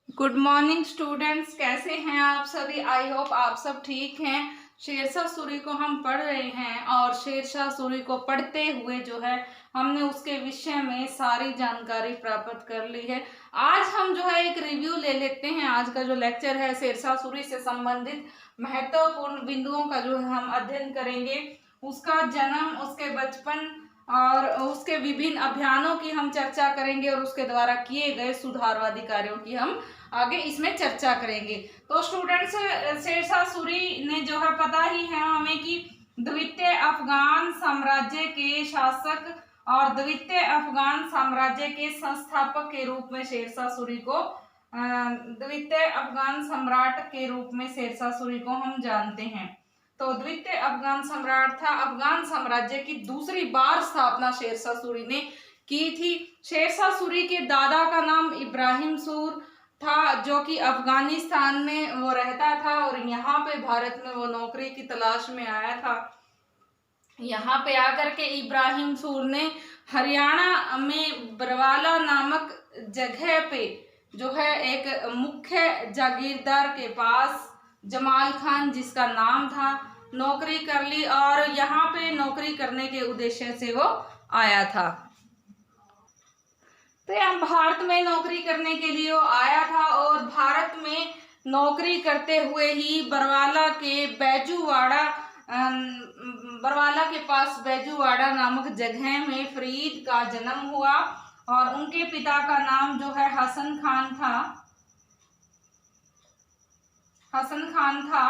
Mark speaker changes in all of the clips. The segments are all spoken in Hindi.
Speaker 1: गुड मॉर्निंग स्टूडेंट्स, कैसे हैं आप सभी। आई होप आप सब ठीक हैं। शेरशाह सूरी को हम पढ़ रहे हैं और शेरशाह सूरी को पढ़ते हुए जो है हमने उसके विषय में सारी जानकारी प्राप्त कर ली है। आज हम जो है एक रिव्यू ले लेते हैं। आज का जो लेक्चर है शेरशाह सूरी से संबंधित महत्वपूर्ण बिंदुओं का जो है हम अध्ययन करेंगे। उसका जन्म, उसके बचपन और उसके विभिन्न अभियानों की हम चर्चा करेंगे और उसके द्वारा किए गए सुधारवादी कार्यों की हम आगे इसमें चर्चा करेंगे। तो स्टूडेंट्स, शेरशाह सूरी ने जो है पता ही है हमें कि द्वितीय अफगान साम्राज्य के शासक और द्वितीय अफगान साम्राज्य के संस्थापक के रूप में शेरशाह सूरी को द्वितीय अफगान सम्राट के रूप में शेरशाह सूरी को हम जानते हैं। तो द्वितीय अफगान सम्राट था। अफगान साम्राज्य की दूसरी बार स्थापना शेरशाह सूरी ने की थी। शेरशाह सूरी के दादा का नाम इब्राहिम सूर था, जो कि अफगानिस्तान में वो रहता था और यहाँ पे भारत में वो नौकरी की तलाश में आया था। यहाँ पे आकर के इब्राहिम सूर ने हरियाणा में बरवाला नामक जगह पे जो है एक मुख्य जागीरदार के पास जमाल खान, जिसका नाम था, नौकरी कर ली और यहाँ पे नौकरी करने के उद्देश्य से वो आया था। तो यहाँ भारत में नौकरी करने के लिए वो आया था और भारत में नौकरी करते हुए ही बरवाला के पास बैजूवाड़ा नामक जगह में फरीद का जन्म हुआ और उनके पिता का नाम जो है हसन खान था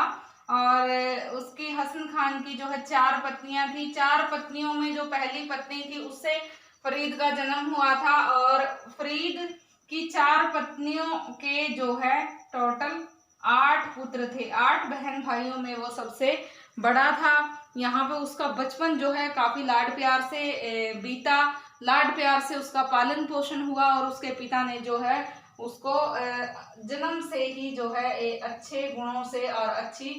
Speaker 1: और उसकी हसन खान की जो है 4 पत्नियां थी। 4 पत्नियों में जो पहली पत्नी थी उससे फरीद का जन्म हुआ था और फरीद की 4 पत्नियों के जो है टोटल 8 पुत्र थे। 8 बहन भाइयों में वो सबसे बड़ा था। यहाँ पे उसका बचपन जो है काफी लाड प्यार से बीता। लाड प्यार से उसका पालन पोषण हुआ और उसके पिता ने जो है उसको जन्म से ही जो है अच्छे गुणों से और अच्छी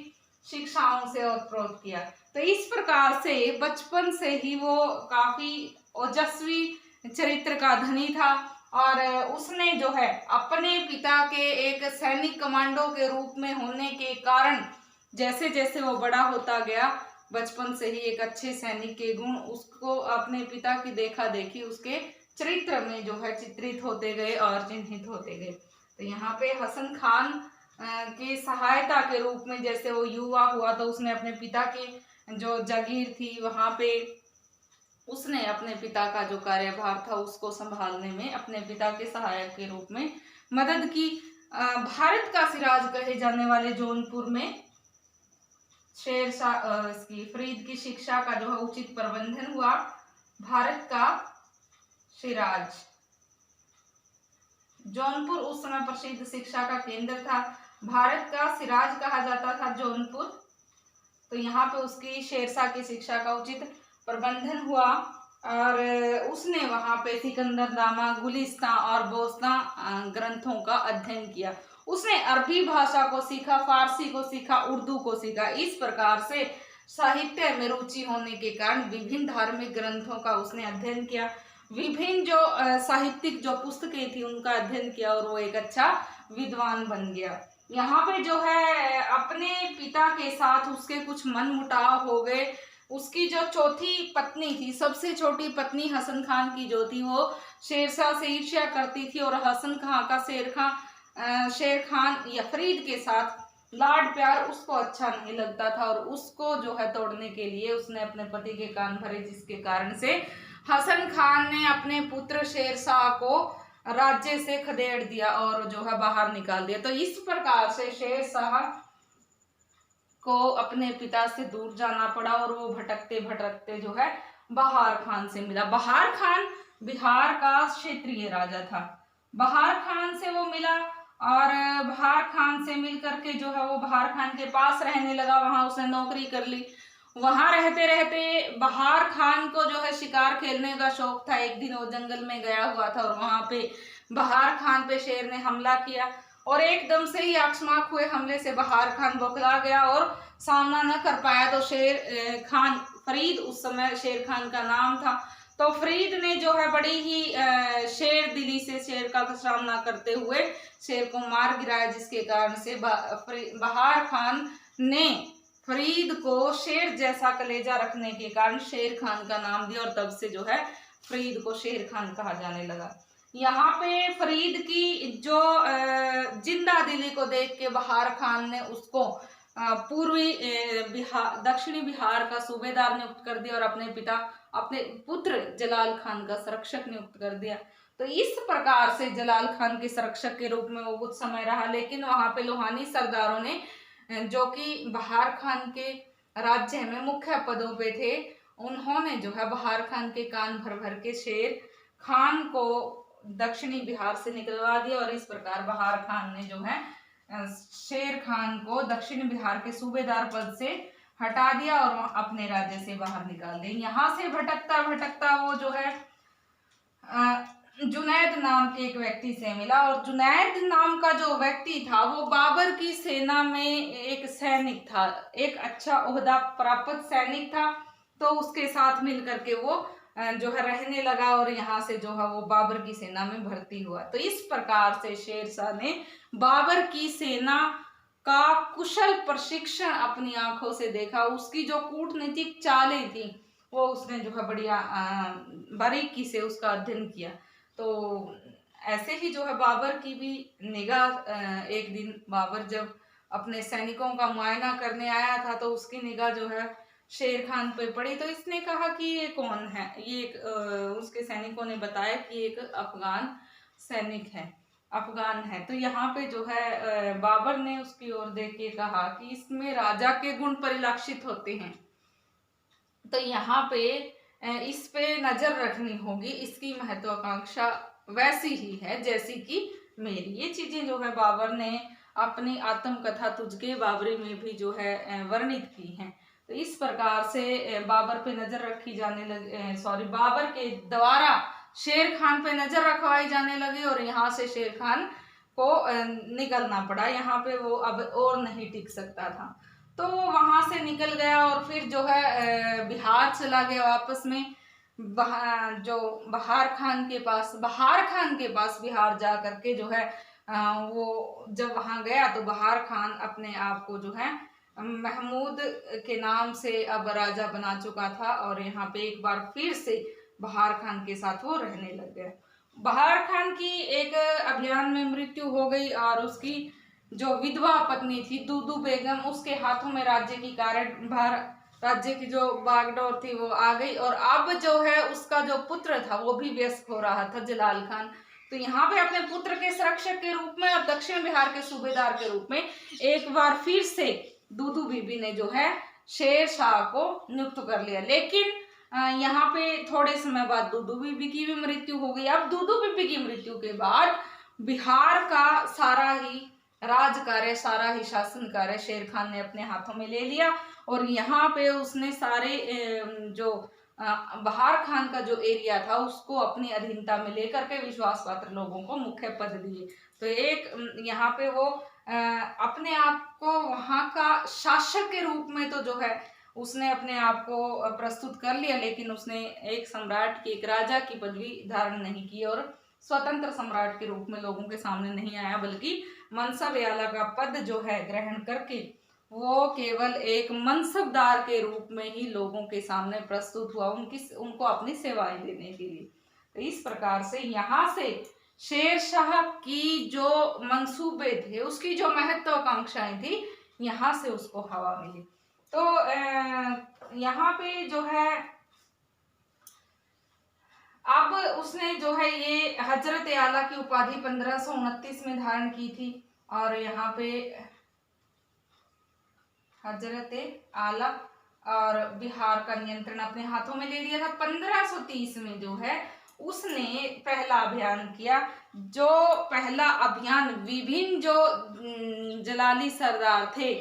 Speaker 1: शिक्षाओं से ओतप्रोत किया। तो इस प्रकार से बचपन से ही वो काफी ओजस्वी चरित्र का धनी था और उसने जो है अपने पिता के एक सैनिक कमांडो के रूप में होने के कारण जैसे जैसे वो बड़ा होता गया, बचपन से ही एक अच्छे सैनिक के गुण उसको अपने पिता की देखा देखी उसके चरित्र में जो है चित्रित होते गए और चिन्हित होते गए। तो यहाँ पे हसन खान की सहायता के रूप में जैसे वो युवा हुआ तो उसने अपने पिता की जो जागीर थी वहां पे उसने अपने पिता का जो कार्यभार था उसको संभालने में अपने पिता के सहायक के रूप में मदद की। भारत का सिराज कहे जाने वाले जौनपुर में फरीद की शिक्षा का जो है उचित प्रबंधन हुआ। भारत का सिराज जौनपुर उस समय प्रसिद्ध शिक्षा का केंद्र था। भारत का सिराज कहा जाता था जौनपुर। तो यहाँ पे उसकी शेरशाह की शिक्षा का उचित प्रबंधन हुआ और उसने वहां पे सिकंदरनामा, गुलिस्तां और बोस्तां ग्रंथों का अध्ययन किया। उसने अरबी भाषा को सीखा, फारसी को सीखा, उर्दू को सीखा। इस प्रकार से साहित्य में रुचि होने के कारण विभिन्न धार्मिक ग्रंथों का उसने अध्ययन किया। विभिन्न जो साहित्यिक जो पुस्तकें थी उनका अध्ययन किया और वो एक अच्छा विद्वान बन गया। यहाँ पे जो है अपने पिता के साथ उसके कुछ मनमुटाव हो गए। उसकी जो चौथी पत्नी थी, सबसे छोटी पत्नी हसन खान की जो थी, वो शेरशाह से ईर्ष्या करती थी और हसन खान का शेर खान या फरीद के साथ लाड प्यार उसको अच्छा नहीं लगता था और उसको जो है तोड़ने के लिए उसने अपने पति के कान भरे, जिसके कारण से हसन खान ने अपने पुत्र शेरशाह को राज्य से खदेड़ दिया और जो है बाहर निकाल दिया। तो इस प्रकार से शेरशाह को अपने पिता से दूर जाना पड़ा और वो भटकते भटकते जो है बहार खान से मिला। बहार खान बिहार का क्षेत्रीय राजा था। बहार खान से वो मिला और बहार खान से मिल करके जो है वो बहार खान के पास रहने लगा। वहां उसने नौकरी कर ली। वहां रहते रहते बहार खान को जो है शिकार खेलने का शौक था। एक दिन वो जंगल में गया हुआ था और वहां पे बहार खान पे शेर ने हमला किया और एकदम से ही आकस्मिक हुए हमले से बहार खान बौखला गया और सामना न कर पाया। तो शेर खान, फरीद उस समय शेर खान का नाम था, तो फरीद ने जो है बड़ी ही शेर दिली से शेर का सामना करते हुए शेर को मार गिराया, जिसके कारण से बहार खान ने फरीद को शेर जैसा कलेजा रखने के कारण शेर खान का नाम दिया और तब से जो है फरीद को शेर खान कहा जाने लगा। यहाँ पे फरीद की जो जिंदा दिली को देख के बहार खान ने उसको पूर्वी बिहार दक्षिणी बिहार का सूबेदार नियुक्त कर दिया और अपने पुत्र जलाल खान का संरक्षक नियुक्त कर दिया। तो इस प्रकार से जलाल खान के संरक्षक के रूप में वो कुछ समय रहा, लेकिन वहां पे लोहानी सरदारों ने, जो कि बहार खान के राज्य में मुख्य पदों पे थे, उन्होंने जो है बहार खान के कान भर भर के शेर खान को दक्षिणी बिहार से निकलवा दिया और इस प्रकार बहार खान ने जो है शेर खान को दक्षिण बिहार के सूबेदार पद से हटा दिया और अपने राज्य से बाहर निकाल दिया। यहाँ से भटकता भटकता वो जो है जुनैद नाम के एक व्यक्ति से मिला और जुनैद नाम का जो व्यक्ति था वो बाबर की सेना में एक सैनिक था, एक अच्छा ओहदा प्राप्त सैनिक था। तो उसके साथ मिलकर के वो जो है रहने लगा और यहाँ से जो है वो बाबर की सेना में भर्ती हुआ। तो इस प्रकार से शेरशाह ने बाबर की सेना का कुशल प्रशिक्षण अपनी आंखों से देखा। उसकी जो कूटनीतिक चालें थी वो उसने जो है बढ़िया बारीकी से उसका अध्ययन किया। तो ऐसे ही जो है बाबर की भी निगाह, एक दिन बाबर जब अपने सैनिकों का मुआयना करने आया था तो उसकी निगाह जो है शेर खान पे पड़ी। तो इसने कहा कि ये कौन है, ये उसके सैनिकों ने बताया कि एक अफगान सैनिक है, अफगान है। तो यहाँ पे जो है बाबर ने उसकी ओर देख के कहा कि इसमें राजा के गुण परिलक्षित होते हैं, तो यहाँ पे इस पे नजर रखनी होगी, इसकी महत्वाकांक्षा वैसी ही है जैसी कि मेरी। ये चीजें जो है बाबर ने अपनी आत्मकथा तुझके बाबरी में भी जो है वर्णित की हैं। तो इस प्रकार से बाबर पे नजर रखी जाने लगी, बाबर के द्वारा शेर खान पे नजर रखवाई जाने लगी और यहाँ से शेर खान को निकलना पड़ा। यहाँ पे वो अब और नहीं टिक सकता था, तो वहां से निकल गया और फिर जो है बिहार चला गया वापस में। जो बहार खान के पास बिहार जा करके जो है वो जब वहां गया तो बहार खान अपने आप को जो है महमूद के नाम से अब राजा बना चुका था और यहाँ पे एक बार फिर से बहार खान के साथ वो रहने लग गया। बहार खान की एक अभियान में मृत्यु हो गई और उसकी जो विधवा पत्नी थी दूदू बेगम, उसके हाथों में राज्य की कार्यभार, राज्य की जो बागडोर थी वो आ गई और अब जो है उसका जो पुत्र था वो भी व्यस्त हो रहा था, जलाल खान। तो यहाँ पे अपने पुत्र के संरक्षक के रूप में और दक्षिण बिहार के सूबेदार के रूप में एक बार फिर से दूदू बीबी ने जो है शेर शाह को नियुक्त कर लिया। लेकिन यहाँ पे थोड़े समय बाद दूदू बीबी की भी मृत्यु हो गई। अब दूदू बीबी की मृत्यु के बाद बिहार का सारा ही राज कार्य, सारा ही शासन कार्य शेर खान ने अपने हाथों में ले लिया और यहाँ पे उसने सारे जो बहार खान का जो एरिया था उसको अपनी अधीनता में लेकर के विश्वास पात्र लोगों को मुख्य पद दिए। तो एक यहाँ पे वो अपने आप को वहाँ का शासक के रूप में तो जो है उसने अपने आप को प्रस्तुत कर लिया, लेकिन उसने एक सम्राट की, एक राजा की पदवी धारण नहीं की और स्वतंत्र सम्राट के रूप में लोगों के सामने नहीं आया, बल्कि मनसब आला का पद जो है ग्रहण करके वो केवल एक मनसबदार के रूप में ही लोगों के सामने प्रस्तुत हुआ, उनको अपनी सेवाएं देने के लिए। तो इस प्रकार से यहाँ से शेर शाह की जो मंसूबे थे, उसकी जो महत्वाकांक्षाएं थी, यहाँ से उसको हवा मिली। तो यहाँ पे जो है अब उसने जो है ये हजरत आला की उपाधि 1529 में धारण की थी और यहाँ पे हजरत आला और बिहार का नियंत्रण अपने हाथों में ले लिया था। 1530 में जो है उसने पहला अभियान किया। जो पहला अभियान विभिन्न जो जलाली सरदार थे,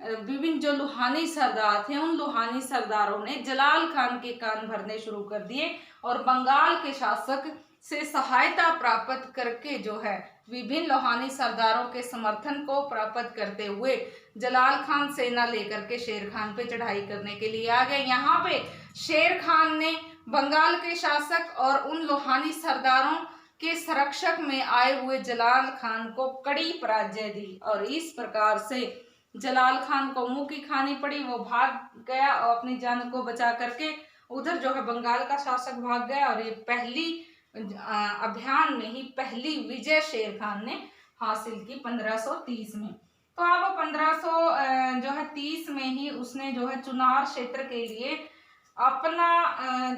Speaker 1: विभिन्न जो लुहानी सरदार थे, उन लुहानी सरदारों ने जलाल खान के कान भरने शुरू कर दिए और बंगाल के शासक से सहायता प्राप्त करके जो है विभिन्न लोहानी सरदारों के समर्थन को प्राप्त करते हुए जलाल खान सेना लेकर के शेर खान पे चढ़ाई करने के लिए आ गए। यहाँ पे शेर खान ने बंगाल के शासक और उन लोहानी सरदारों के संरक्षक में आए हुए जलाल खान को कड़ी पराजय दी और इस प्रकार से जलाल खान को मुंह की खानी पड़ी। वो भाग गया और अपनी जान को बचा करके उधर जो है बंगाल का शासक भाग गया और ये पहली अभियान में ही पहली विजय शेर खान ने हासिल की 1530 में। तो अब 1530 में ही उसने जो है चुनार क्षेत्र के लिए अपना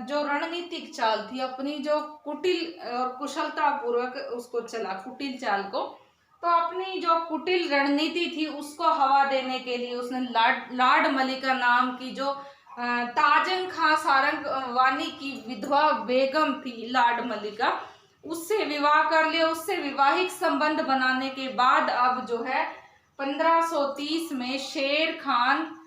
Speaker 1: जो रणनीतिक चाल थी, अपनी जो कुटिल और कुशलता पूर्वक उसको चला कुटिल चाल को, तो अपनी जो कुटिल रणनीति थी उसको हवा देने के लिए उसने लाड मलिका नाम की जो ताजन खां सारंगवानी की विधवा बेगम थी लाड मलिका, उससे विवाह कर लिया। उससे वैवाहिक संबंध बनाने के बाद अब जो है 1530 में शेर खान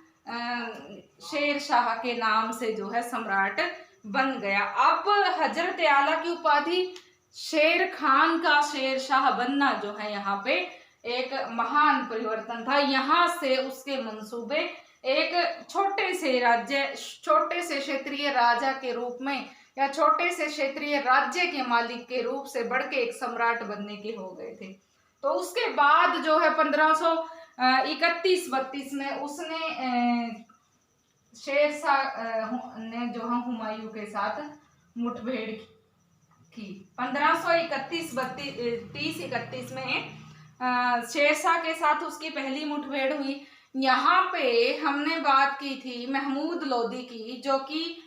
Speaker 1: शेर शाह के नाम से जो है सम्राट बन गया। अब हजरत आला की उपाधि शेर खान का शेर शाह बनना जो है यहाँ पे एक महान परिवर्तन था। यहाँ से उसके मंसूबे एक छोटे से राज्य, छोटे से क्षेत्रीय राजा के रूप में या छोटे से क्षेत्रीय राज्य के मालिक के रूप से बढ़ के एक सम्राट बनने के हो गए थे। तो उसके बाद जो है 1531-32 में उसने शेरशाह ने जो है हुमायूं के साथ मुठभेड़ की। 1531-32 में शेरशाह के साथ उसकी पहली मुठभेड़ हुई। यहाँ पे हमने बात की थी महमूद लोदी की, जो कि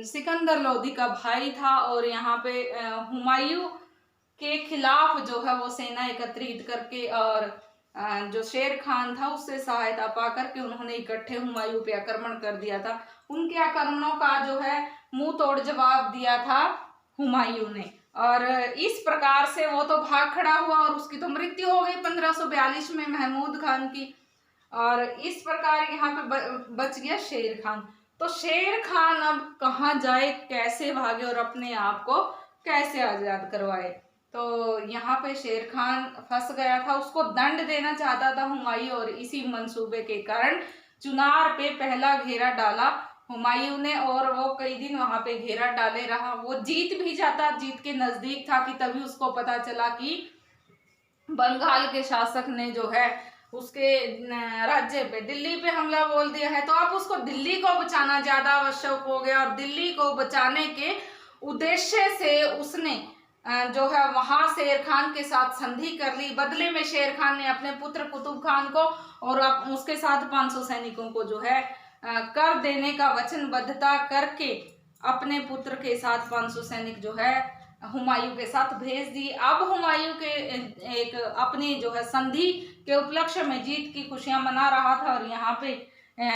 Speaker 1: सिकंदर लोदी का भाई था और यहाँ पे हुमायूं के खिलाफ जो है वो सेना एकत्रित करके और जो शेर खान था उससे सहायता पा करके उन्होंने इकट्ठे हुमायूं पे आक्रमण कर दिया था। उनके आक्रमणों का जो है मुंह तोड़ जवाब दिया था हुमायूं ने और इस प्रकार से वो तो भाग खड़ा हुआ और उसकी तो मृत्यु हो गई 1542 में महमूद खान की। और इस प्रकार यहाँ पे बच गया शेर खान। तो शेर खान अब कहाँ जाए, कैसे भागे और अपने आप को कैसे आजाद करवाए। तो यहाँ पे शेर खान फंस गया था, उसको दंड देना चाहता था हुमायूं और इसी मंसूबे के कारण चुनार पे पहला घेरा डाला हुमायूं ने और वो कई दिन वहां पे घेरा डाले रहा। वो जीत भी जाता, जीत के नजदीक था कि तभी उसको पता चला कि बंगाल के शासक ने जो है उसके राज्य पे, दिल्ली पे हमला बोल दिया है। तो अब उसको दिल्ली को बचाना ज्यादा आवश्यक हो गया और दिल्ली को बचाने के उद्देश्य से उसने जो है वहां शेर खान के साथ संधि कर ली। बदले में शेर खान ने अपने पुत्र कुतुब खान को और उसके साथ 500 सैनिकों को जो है कर देने का वचनबद्धता करके अपने पुत्र के साथ 500 सैनिक जो है हुमायूं के साथ भेज दी। अब हुमायूं के एक अपनी जो है संधि के उपलक्ष्य में जीत की खुशियां मना रहा था और यहाँ पे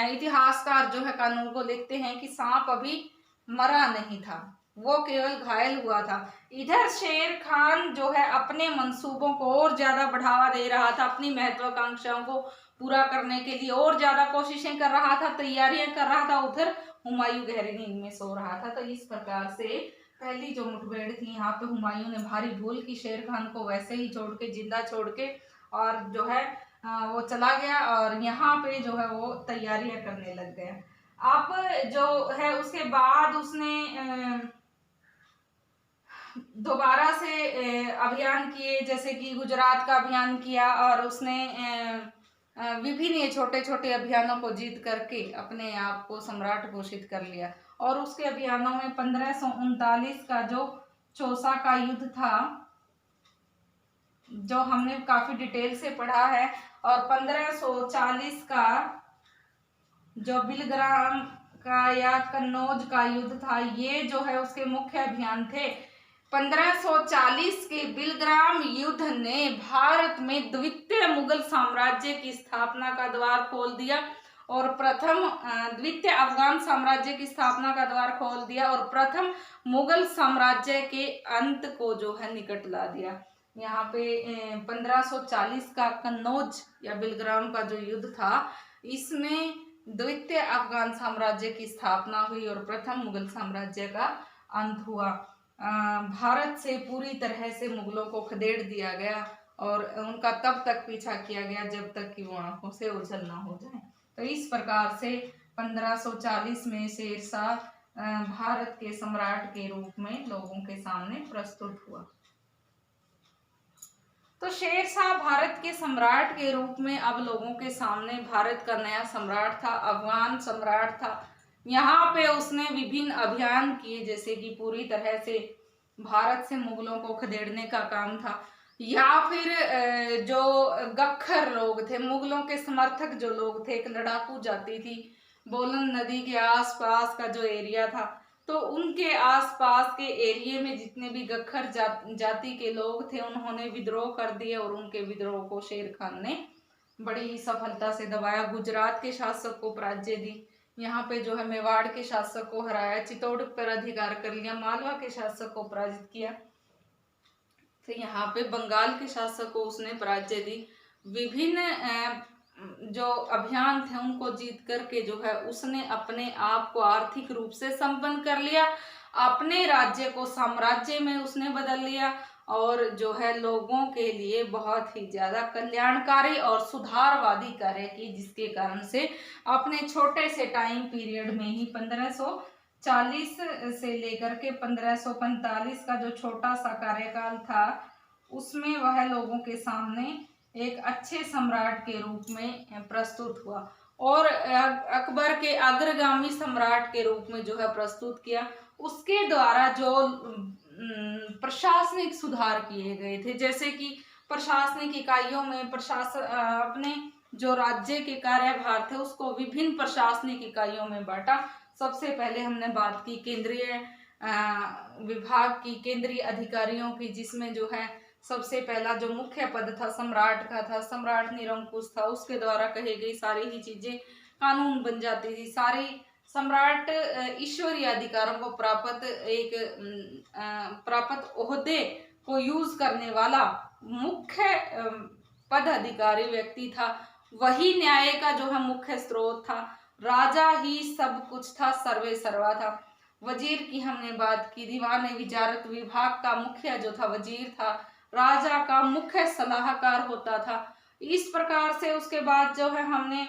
Speaker 1: इतिहासकार जो है कानून को लिखते हैं कि सांप अभी मरा नहीं था, वो केवल घायल हुआ था। इधर शेर खान जो है अपने मंसूबों को और ज्यादा बढ़ावा दे रहा था, अपनी महत्वाकांक्षाओं को पूरा करने के लिए और ज्यादा कोशिशें कर रहा था, तैयारियां कर रहा था। उधर हुमायूं गहरी नींद में सो रहा था। तो इस प्रकार से पहली जो मुठभेड़ थी यहाँ पे हुमायूं ने भारी भूल की, शेर खान को वैसे ही छोड़ के, जिंदा छोड़ के और जो है वो चला गया और यहाँ पे जो है वो तैयारियां करने लग गया। अब जो है उसके बाद उसने दोबारा से अभियान किए, जैसे कि गुजरात का अभियान किया और उसने विभिन्न ये छोटे छोटे अभियानों को जीत करके अपने आप को सम्राट घोषित कर लिया। और उसके अभियानों में 1539 का जो चौसा का युद्ध था, जो हमने काफी डिटेल से पढ़ा है, और 1540 का जो बिलग्राम का या कन्नौज का युद्ध था, ये जो है उसके मुख्य अभियान थे। 1540 के बिलग्राम युद्ध ने भारत में द्वितीय मुगल साम्राज्य की स्थापना का द्वार खोल दिया और द्वितीय अफगान साम्राज्य की स्थापना का द्वार खोल दिया और प्रथम मुगल साम्राज्य के अंत को जो है निकट ला दिया। यहाँ पे 1540 का कन्नौज या बिलग्राम का जो युद्ध था, इसमें द्वितीय अफगान साम्राज्य की स्थापना हुई और प्रथम मुगल साम्राज्य का अंत हुआ। भारत से पूरी तरह से मुगलों को खदेड़ दिया गया और उनका तब तक पीछा किया गया जब तक कि वो आंखों से ओझल ना हो जाए। तो इस प्रकार से 1540 में शेरशाह भारत के सम्राट के रूप में लोगों के सामने प्रस्तुत हुआ। तो शेरशाह भारत के सम्राट के रूप में अब लोगों के सामने भारत का नया सम्राट था, अफगान सम्राट था। यहाँ पे उसने विभिन्न अभियान किए, जैसे कि पूरी तरह से भारत से मुगलों को खदेड़ने का काम था, या फिर जो गख्खर लोग थे, मुगलों के समर्थक जो लोग थे, एक लड़ाकू जाति थी, बोलन नदी के आसपास का जो एरिया था, तो उनके आसपास के एरिया में जितने भी गख्खर जाति के लोग थे उन्होंने विद्रोह कर दिए और उनके विद्रोह को शेर खान ने बड़ी ही सफलता से दबाया। गुजरात के शासक को पराजय दी, यहाँ पे जो है मेवाड़ के शासक को हराया, चित्तौड़ पर अधिकार कर लिया, मालवा के शासक को पराजित किया, तो यहाँ पे बंगाल के शासक को उसने पराजय दी। विभिन्न जो अभियान थे उनको जीत करके जो है उसने अपने आप को आर्थिक रूप से संपन्न कर लिया, अपने राज्य को साम्राज्य में उसने बदल लिया और जो है लोगों के लिए बहुत ही ज्यादा कल्याणकारी और सुधारवादी कार्य की, जिसके कारण से अपने छोटे से टाइम पीरियड में ही 1540 से लेकर के 1545 का जो छोटा सा कार्यकाल था उसमें वह लोगों के सामने एक अच्छे सम्राट के रूप में प्रस्तुत हुआ और अकबर के अग्रगामी सम्राट के रूप में जो है प्रस्तुत किया। उसके द्वारा जो प्रशासनिक सुधार किए गए थे, जैसे कि प्रशासनिक इकाइयों में अपने जो राज्य के कार्यभार थे उसको विभिन्न प्रशासनिक इकाइयों में बांटा। सबसे पहले हमने बात की केंद्रीय विभाग की, केंद्रीय अधिकारियों की, जिसमें जो है सबसे पहला जो मुख्य पद था सम्राट का था, सम्राट निरंकुश था, उसके द्वारा कही गई सारी ही चीजें कानून बन जाती थी। सारी सम्राट ईश्वरीय अधिकारों को प्राप्त ओहदे को यूज करने वाला मुख्य पद अधिकारी व्यक्ति था, वही न्याय का जो है मुख्य स्रोत था, राजा ही सब कुछ था, सर्वे सर्वा था। वजीर की हमने बात की, दीवान विजारत विभाग का मुखिया जो था वजीर था, राजा का मुख्य सलाहकार होता था। इस प्रकार से उसके बाद जो है हमने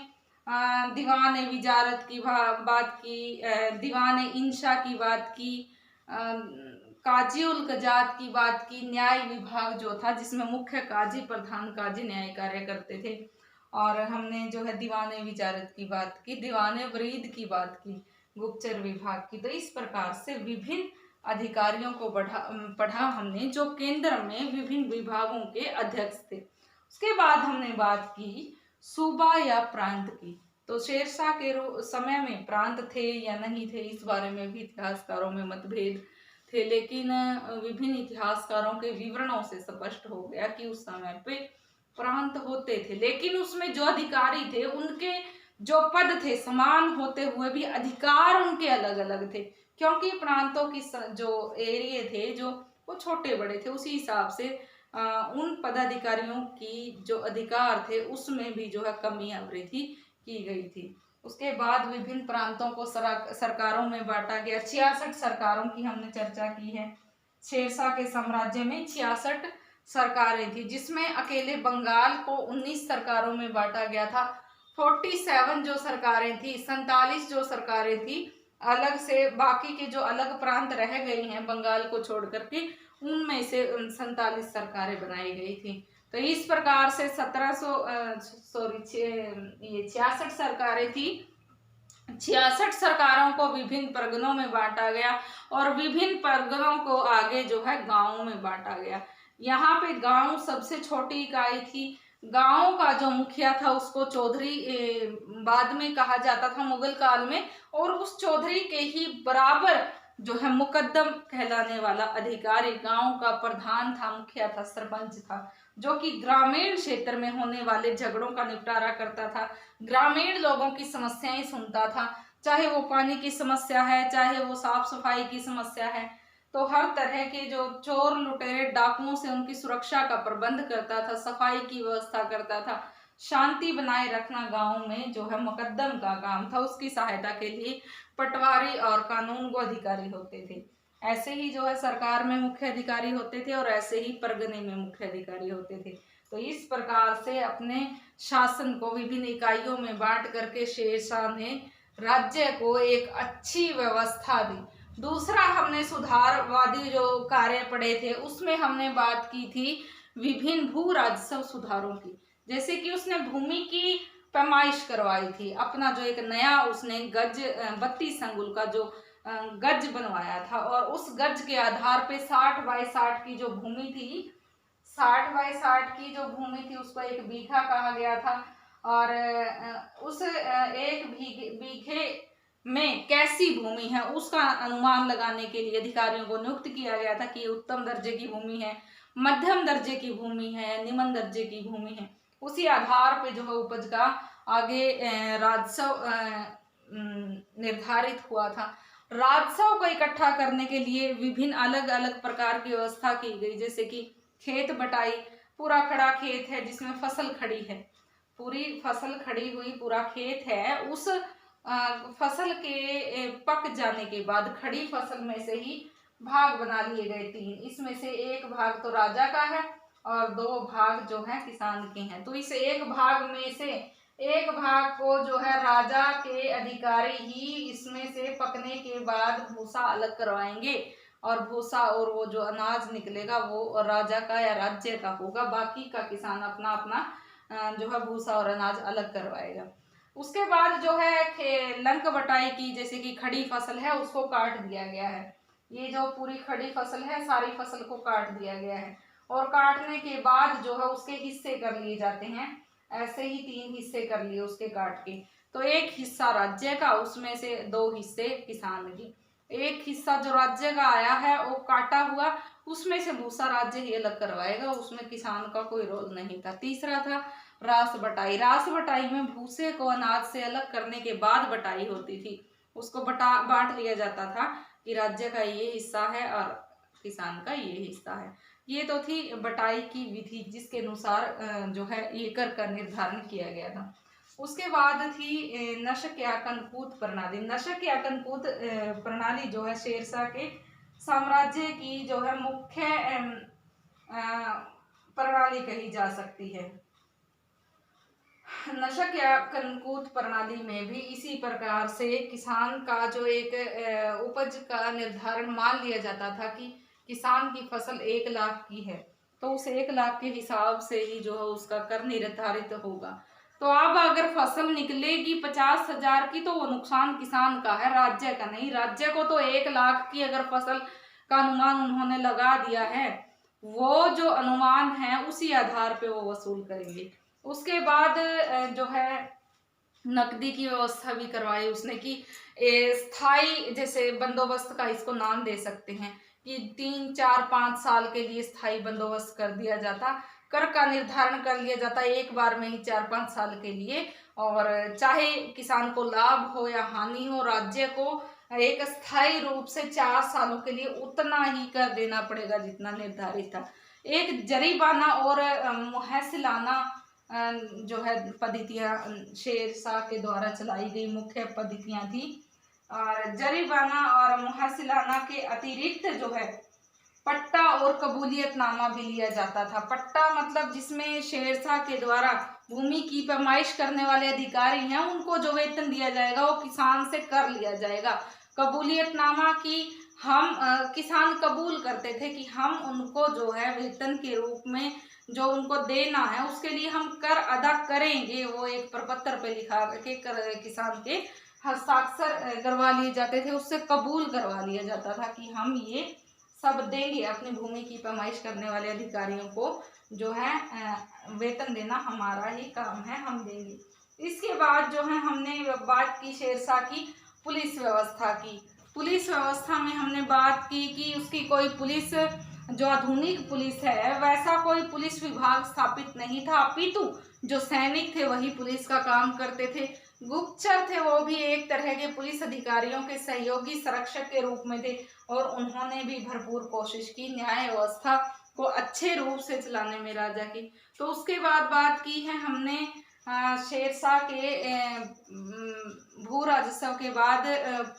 Speaker 1: दीवान विजारत की बात की, दीवान इंशा की बात की, काजी उल कजात की बात की, न्याय विभाग जो था जिसमें मुख्य काजी, प्रधान काजी न्याय कार्य करते थे, और हमने जो है दीवान विजारत की बात की, दीवान वरीद की बात की, गुप्तचर विभाग की। तो इस प्रकार से विभिन्न अधिकारियों को पढ़ा हमने जो केंद्र में विभिन्न विभागों के अध्यक्ष थे। उसके बाद हमने बात की सूबा या प्रांत की। तो शेरशाह के समय में प्रांत थे या नहीं थे, इस बारे में भी इतिहासकारों में मतभेद थे, लेकिन विभिन्न इतिहासकारों के विवरणों से स्पष्ट हो गया कि उस समय पे प्रांत होते थे, लेकिन उसमें जो अधिकारी थे उनके जो पद थे समान होते हुए भी अधिकार उनके अलग अलग थे, क्योंकि प्रांतों की जो एरिया थे जो वो छोटे बड़े थे, उसी हिसाब से उन पदाधिकारियों की जो अधिकार थे उसमें भी जो है कमी या वृद्धि की गई थी। उसके बाद विभिन्न प्रांतों को सरकारों में बांटा गया। 66 सरकारों की हमने चर्चा की है। शेरशाह के साम्राज्य में 66 सरकारें थी, जिसमें अकेले बंगाल को 19 सरकारों में बांटा गया था। 47 जो सरकारें थी, 47 जो सरकारें थी अलग से, बाकी के जो अलग प्रांत रह गई हैं बंगाल को छोड़ करके, उनमें से 47 सरकारें बनाई गई थी। तो इस प्रकार से 66 सरकारें थी। 66 सरकारों को विभिन्न परगनों में बांटा गया और विभिन्न परगनों को आगे जो है गांवों में बांटा गया। यहाँ पे गांव सबसे छोटी इकाई थी। गांव का जो मुखिया था उसको चौधरी बाद में कहा जाता था मुगल काल में, और उस चौधरी के ही बराबर जो है मुकद्दम कहलाने वाला अधिकारी गांव का प्रधान था, मुखिया था, सरपंच था, जो कि ग्रामीण क्षेत्र में होने वाले झगड़ों का निपटारा करता था, ग्रामीण लोगों की समस्याएं सुनता था, चाहे वो पानी की समस्या है, चाहे वो साफ सफाई की समस्या है। तो हर तरह के जो चोर लुटेरे डाकुओं से उनकी सुरक्षा का प्रबंध करता था, सफाई की व्यवस्था करता था, शांति बनाए रखना गांव में जो है मुकद्दम का काम था। उसकी सहायता के लिए पटवारी और कानून गो अधिकारी होते थे। ऐसे ही जो है सरकार में मुख्य अधिकारी होते थे और ऐसे ही परगने में मुख्य अधिकारी होते थे। तो इस प्रकार से अपने शासन को विभिन्न इकाइयों में बांट करके शेरशाह ने राज्य को एक अच्छी व्यवस्था दी। दूसरा हमने सुधारवादी जो कार्य पढ़े थे उसमें हमने बात की थी विभिन्न भू राजस्व सुधारों की, जैसे कि उसने भूमि की पैमाइश करवाई थी, अपना जो एक नया उसने गज 32 अंगुल का जो गज बनवाया था, और उस गज के आधार पे 60 बाय 60 की जो भूमि थी, 60 बाय 60 की जो भूमि थी उसको एक बीघा कहा गया था, और उस एक बीघे में कैसी भूमि है उसका अनुमान लगाने के लिए अधिकारियों को नियुक्त किया गया था कि उत्तम दर्जे की भूमि है, मध्यम दर्जे की भूमि है, निम्न दर्जे की भूमि है। उसी आधार पे जो है उपज का आगे राजस्व निर्धारित हुआ था। राजस्व को इकट्ठा करने के लिए विभिन्न अलग अलग प्रकार की व्यवस्था की गई, जैसे कि खेत बटाई, पूरा खड़ा खेत है जिसमें फसल खड़ी है, पूरी फसल खड़ी हुई, पूरा खेत है, उस फसल के पक जाने के बाद खड़ी फसल में से ही भाग बना लिए गए 3, इसमें से एक भाग तो राजा का है और 2 भाग जो है किसान के हैं। तो इस एक भाग में से एक भाग को जो है राजा के अधिकारी ही इसमें से पकने के बाद भूसा अलग करवाएंगे, और भूसा और वो जो अनाज निकलेगा वो राजा का या राज्य का होगा, बाकी का किसान अपना अपना जो है भूसा और अनाज अलग करवाएगा। उसके बाद जो है लंक बटाई की, जैसे कि खड़ी फसल है उसको काट दिया गया है, ये जो पूरी खड़ी फसल है सारी फसल को काट दिया गया है, और काटने के बाद जो है उसके हिस्से कर लिए जाते हैं, ऐसे ही 3 हिस्से कर लिए उसके काट के। तो एक हिस्सा राज्य का, उसमें से 2 हिस्से किसान की। एक हिस्सा जो राज्य का आया है वो काटा हुआ, उसमें से भूसा राज्य ही अलग करवाएगा, उसमें किसान का कोई रोल नहीं था। तीसरा था रास बटाई। रास बटाई में भूसे को अनाज से अलग करने के बाद बटाई होती थी, उसको बांट लिया जाता था कि राज्य का ये हिस्सा है और किसान का ये हिस्सा है। ये तो थी बटाई की विधि जिसके अनुसार जो है एकड़ का निर्धारण किया गया था। उसके बाद थी नशक या कनकूत प्रणाली। नशक या कनकूत प्रणाली जो है शेरशाह के साम्राज्य की जो है मुख्य प्रणाली कही जा सकती है। नशक या कनकूत प्रणाली में भी इसी प्रकार से किसान का जो एक उपज का निर्धारण मान लिया जाता था कि किसान की फसल 1 लाख की है तो उस 1 लाख के हिसाब से ही जो है उसका कर निर्धारित होगा। तो अब अगर फसल निकलेगी 50,000 की तो वो नुकसान किसान का है, राज्य का नहीं। राज्य को तो 1 लाख की अगर फसल का अनुमान उन्होंने लगा दिया है, वो जो अनुमान है उसी आधार पे वो वसूल करेंगे। उसके बाद जो है नकदी की व्यवस्था भी करवाई उसने कि स्थाई जैसे बंदोबस्त का इसको नाम दे सकते हैं कि 3, 4, 5 साल के लिए स्थाई बंदोबस्त कर दिया जाता, कर का निर्धारण कर लिया जाता एक बार में ही 4-5 साल के लिए, और चाहे किसान को लाभ हो या हानि हो, राज्य को एक स्थायी रूप से 4 सालों के लिए उतना ही कर देना पड़ेगा जितना निर्धारित था। एक जरीमाना और मुहैसलाना जो है पद्धतियाँ शेरशाह के द्वारा चलाई गई मुख्य पद्धतियाँ थी, और जरीमाना और मुहैसलाना के अतिरिक्त जो है पट्टा और कबूलियतनामा भी लिया जाता था। पट्टा मतलब जिसमें शेरशाह के द्वारा भूमि की पैमाइश करने वाले अधिकारी हैं उनको जो वेतन दिया जाएगा वो किसान से कर लिया जाएगा। कबूलियतनामा की हम किसान कबूल करते थे कि हम उनको जो है वेतन के रूप में जो उनको देना है उसके लिए हम कर अदा करेंगे, वो एक प्रपत्र पे लिखा के किसान के हस्ताक्षर करवा लिए जाते थे, उससे कबूल करवा लिया जाता था कि हम ये सब देंगे, अपनी भूमि की पैमाइश करने वाले अधिकारियों को जो है वेतन देना हमारा ही काम है, हम देंगे। इसके बाद जो है हमने बात की शेरशाह की पुलिस व्यवस्था की। पुलिस व्यवस्था में हमने बात की कि उसकी कोई पुलिस जो आधुनिक पुलिस है वैसा कोई पुलिस विभाग स्थापित नहीं था, अपितु जो सैनिक थे वही पुलिस का काम करते थे। गुप्तचर थे वो भी एक तरह के पुलिस अधिकारियों के सहयोगी संरक्षक के रूप में थे, और उन्होंने भी भरपूर कोशिश की न्याय व्यवस्था को अच्छे रूप से चलाने में राजा की। तो उसके बाद बात की है हमने शेरशाह के भू राजस्व के बाद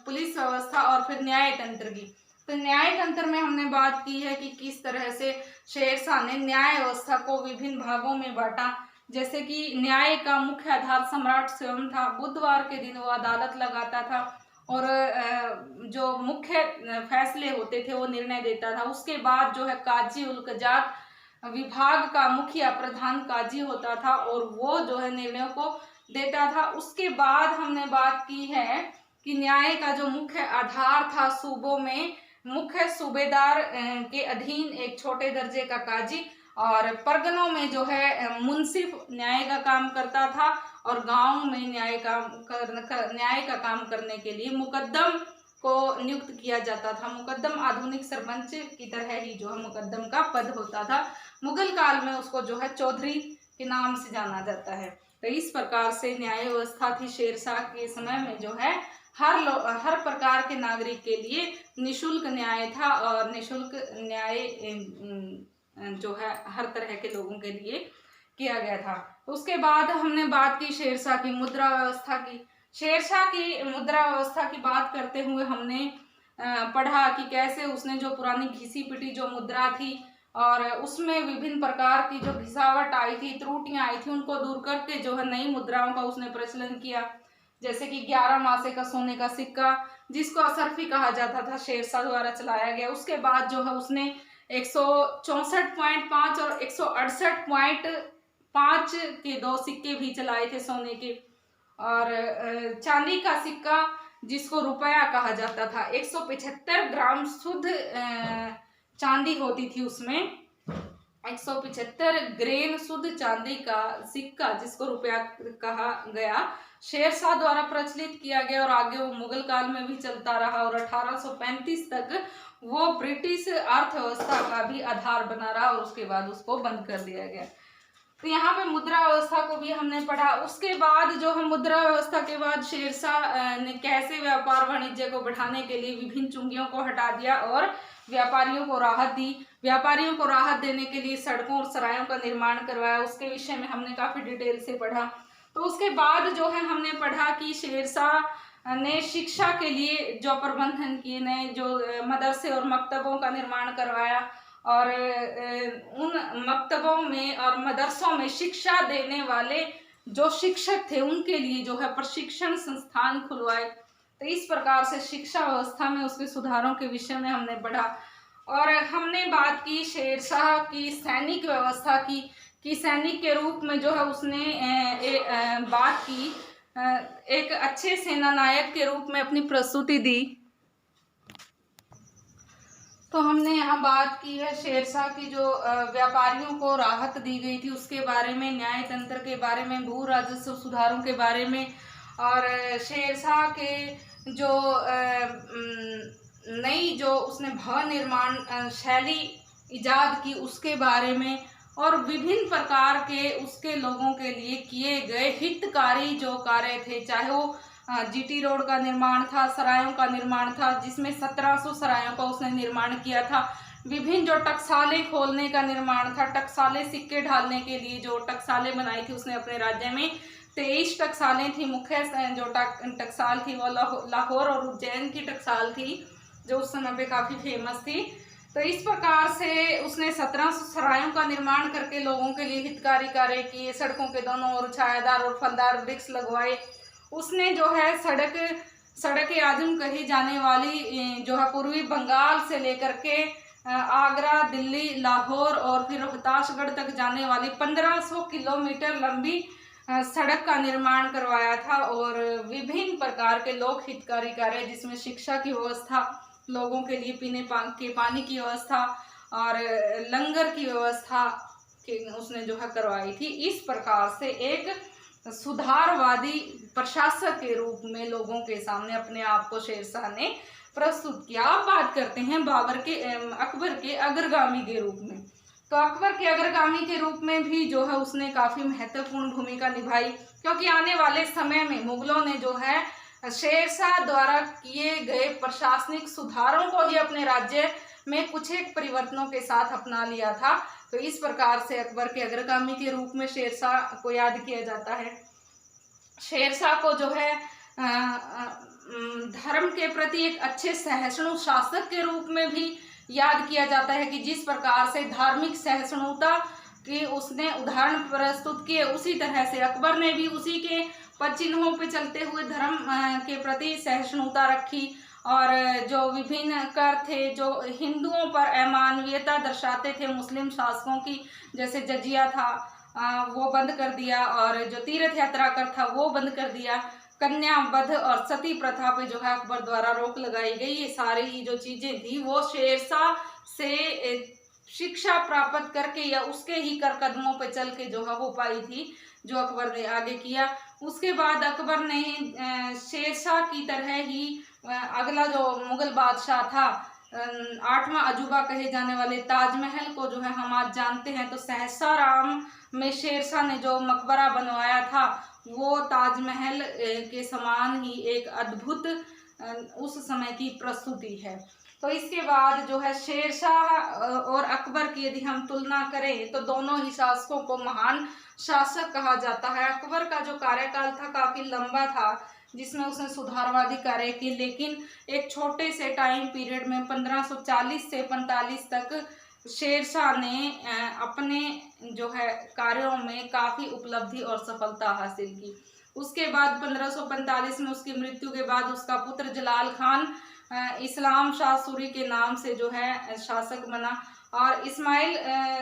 Speaker 1: पुलिस व्यवस्था और फिर न्याय तंत्र की। तो न्याय तंत्र में हमने बात की है कि किस तरह से शेरशाह ने न्याय व्यवस्था को विभिन्न भागों में बांटा, जैसे कि न्याय का मुख्य आधार सम्राट स्वयं था। बुधवार के दिन वो अदालत लगाता था और जो मुख्य फैसले होते थे वो निर्णय देता था। उसके बाद जो है काजी उल कजात विभाग का मुखिया प्रधान काजी होता था और वो जो है निर्णयों को देता था। उसके बाद हमने बात की है कि न्याय का जो मुख्य आधार था, सूबों में मुख्य सूबेदार के अधीन एक छोटे दर्जे का काजी और परगनों में जो है मुंसिफ न्याय का काम करता था और गांव में न्याय का काम करने के लिए मुकद्दम को नियुक्त किया जाता था। मुकद्दम आधुनिक सरपंच की तरह ही जो है मुकद्दम का पद होता था। मुगल काल में उसको जो है चौधरी के नाम से जाना जाता है। तो इस प्रकार से न्याय व्यवस्था थी शेरशाह के समय में। जो है हर प्रकार के नागरिक के लिए निशुल्क न्याय था और निशुल्क न्याय जो है हर तरह के लोगों के लिए किया गया था। उसके बाद हमने बात की शेरशाह की मुद्रा व्यवस्था की। शेरशाह की मुद्रा व्यवस्था की बात करते हुए हमने पढ़ा कि कैसे उसने जो पुरानी घिसी पिटी जो मुद्रा थी और उसमें विभिन्न प्रकार की जो घिसावट आई थी, त्रुटियां आई थी, उनको दूर करके जो है नई मुद्राओं का उसने प्रचलन किया। जैसे कि 11 मासे का सोने का सिक्का जिसको असरफी कहा जाता था, शेरशाह द्वारा चलाया गया। उसके बाद जो है उसने 164.5 और 168.5 के 2 सिक्के भी चलाए थे सोने के। और चांदी का सिक्का जिसको रुपया कहा जाता था, 175 ग्राम शुद्ध चांदी होती थी उसमें। 175 ग्रेन शुद्ध चांदी का सिक्का जिसको रुपया कहा गया, शेरशाह द्वारा प्रचलित किया गया और आगे वो मुगल काल में भी चलता रहा और 1835 तक वो ब्रिटिश अर्थव्यवस्था का भी आधार बना रहा और उसके बाद उसको बंद कर दिया गया। तो यहाँ पे मुद्रा व्यवस्था को भी हमने पढ़ा। उसके बाद जो हम मुद्रा व्यवस्था के बाद शेरशाह ने कैसे व्यापार वाणिज्य को बढ़ाने के लिए विभिन्न चुंगियों को हटा दिया और व्यापारियों को राहत दी। व्यापारियों को राहत देने के लिए सड़कों और सरायों का निर्माण करवाया, उसके विषय में हमने काफी डिटेल से पढ़ा। तो उसके बाद जो है हमने पढ़ा कि शेरशाह ने शिक्षा के लिए जो प्रबंधन किए, नए जो मदरसे और मकतबों का निर्माण करवाया और उन मकतबों में और मदरसों में शिक्षा देने वाले जो शिक्षक थे उनके लिए जो है प्रशिक्षण संस्थान खुलवाए। तो इस प्रकार से शिक्षा व्यवस्था में उसके सुधारों के विषय में हमने पढ़ा। और हमने बात की शेरशाह की सैनिक व्यवस्था की कि सैनिक के रूप में जो है उसने बात की, एक अच्छे सेना नायक के रूप में अपनी प्रस्तुति दी। तो हमने यहाँ बात की है शेरशाह की जो व्यापारियों को राहत दी गई थी उसके बारे में, न्याय तंत्र के बारे में, भू राजस्व सुधारों के बारे में और शेरशाह के जो नई जो उसने भवन निर्माण शैली इजाद की उसके बारे में और विभिन्न प्रकार के उसके लोगों के लिए किए गए हितकारी जो कार्य थे, चाहे वो जीटी रोड का निर्माण था, सरायों का निर्माण था जिसमें 1700 सरायों का उसने निर्माण किया था। विभिन्न जो टकसालें खोलने का निर्माण था, टकसालें सिक्के ढालने के लिए जो टकसालें बनाई थी उसने अपने राज्य में। 23 टकसालें थी। मुख्य जो टकसाल थी वो लाहौर और उज्जैन की टकसाल थी जो उस समय पे काफ़ी फेमस थी। तो इस प्रकार से उसने 1700 सरायों का निर्माण करके लोगों के लिए हितकारी कार्य किए। सड़कों के दोनों ओर छायादार और फलदार वृक्ष लगवाए। उसने जो है सड़क आजम कही जाने वाली जो है पूर्वी बंगाल से लेकर के आगरा, दिल्ली, लाहौर और फिर रोहतासगढ़ तक जाने वाली 1500 किलोमीटर लंबी सड़क का निर्माण करवाया था और विभिन्न प्रकार के लोक हितकारी कार्य जिसमें शिक्षा की व्यवस्था, लोगों के लिए पीने के पानी की व्यवस्था और लंगर की व्यवस्था उसने जो है करवाई थी। इस प्रकार से एक सुधारवादी प्रशासक के रूप में लोगों के सामने अपने आप को शेरशाह ने प्रस्तुत किया। अब बात करते हैं अकबर के अग्रगामी के रूप में। तो अकबर के अग्रगामी के रूप में भी जो है उसने काफ़ी महत्वपूर्ण भूमिका निभाई, क्योंकि आने वाले समय में मुगलों ने जो है शेरशाह द्वारा किए गए प्रशासनिक सुधारों को ही अपने राज्य में कुछ एक परिवर्तनों के साथ अपना लिया था। तो इस प्रकार से अकबर के अग्रगामी के रूप में शेरशाह को याद किया जाता है। शेरशाह को जो है धर्म के प्रति एक अच्छे सहिष्णु शासक के रूप में भी याद किया जाता है कि जिस प्रकार से धार्मिक सहिष्णुता कि उसने उदाहरण प्रस्तुत किए, उसी तरह से अकबर ने भी उसी के पद चिन्हों पे चलते हुए धर्म के प्रति सहिष्णुता रखी और जो विभिन्न कर थे जो हिंदुओं पर अमानवीयता दर्शाते थे मुस्लिम शासकों की, जैसे जजिया था वो बंद कर दिया, और जो तीर्थ यात्रा कर था वो बंद कर दिया, कन्या वध और सती प्रथा पे जो है अकबर द्वारा रोक लगाई गई। ये सारी जो चीजें थी वो शेरशाह से शिक्षा प्राप्त करके या उसके ही कर कदमों पे चल के जो है वो पाई थी, जो अकबर ने आगे किया। उसके बाद अकबर ने शेरशाह की तरह ही अगला जो मुगल बादशाह था, 8वां अजूबा कहे जाने वाले ताजमहल को जो है हम आज जानते हैं। तो सहसा राम में शेरशाह ने जो मकबरा बनवाया था वो ताजमहल के समान ही एक अद्भुत उस समय की प्रस्तुति है। तो इसके बाद जो है शेरशाह और अकबर की यदि हम तुलना करें तो दोनों ही शासकों को महान शासक कहा जाता है। अकबर का जो कार्यकाल था काफ़ी लंबा था, जिसमें उसने सुधारवादी कार्य किए, लेकिन एक छोटे से टाइम पीरियड में 1540 से 45 तक शेरशाह ने अपने जो है कार्यों में काफ़ी उपलब्धि और सफलता हासिल की। उसके बाद 1545 में उसकी मृत्यु के बाद उसका पुत्र जलाल खान इस्लाम शाह सूरी के नाम से जो है शासक बना, और इस्माइल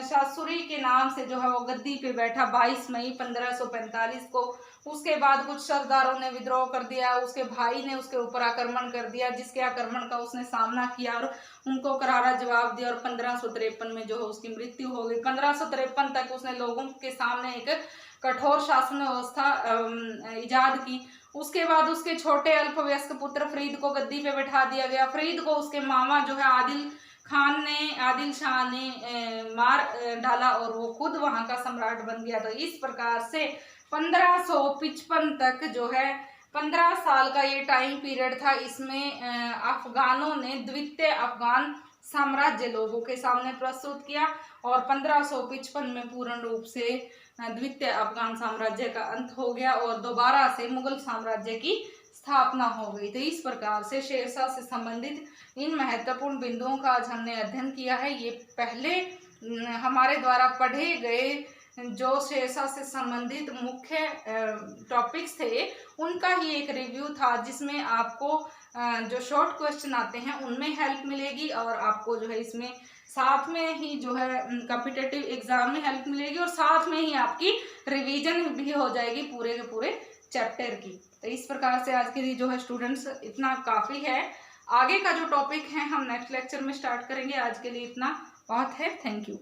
Speaker 1: शाह सूरी के नाम से जो है वो गद्दी पे बैठा 22 मई 1545 को। उसके बाद कुछ सरदारों ने विद्रोह कर दिया, उसके भाई ने उसके ऊपर आक्रमण कर दिया, जिसके आक्रमण का उसने सामना किया और उनको करारा जवाब दिया, और 1553 में जो है उसकी मृत्यु हो गई। 1553 तक उसने लोगों के सामने एक कठोर शासन व्यवस्था इजाद की। उसके बाद उसके छोटे अल्पवयस्क पुत्र फरीद को गद्दी पे बैठा दिया गया। फरीद को उसके मामा जो है आदिल शाह ने मार डाला और वो खुद वहां का सम्राट बन गया। तो इस प्रकार से 1555 तक जो है 15 साल का ये टाइम पीरियड था। इसमें अफगानों ने द्वितीय अफगान साम्राज्य लोगों के सामने प्रस्तुत किया, और 1555 में पूर्ण रूप से द्वितीय अफगान साम्राज्य का अंत हो गया और दोबारा से मुगल साम्राज्य की स्थापना हो गई। तो इस प्रकार से शेरशाह से संबंधित इन महत्वपूर्ण बिंदुओं का आज हमने अध्ययन किया है। ये पहले हमारे द्वारा पढ़े गए जो शेरशाह से संबंधित मुख्य टॉपिक्स थे उनका ही एक रिव्यू था, जिसमें आपको जो शॉर्ट क्वेश्चन आते हैं उनमें हेल्प मिलेगी, और आपको जो है इसमें साथ में ही जो है कॉम्पिटिटिव एग्जाम में हेल्प मिलेगी, और साथ में ही आपकी रिवीजन भी हो जाएगी पूरे के पूरे चैप्टर की। तो इस प्रकार से आज के लिए जो है स्टूडेंट्स इतना काफ़ी है। आगे का जो टॉपिक है हम नेक्स्ट लेक्चर में स्टार्ट करेंगे। आज के लिए इतना बहुत है। Thank you.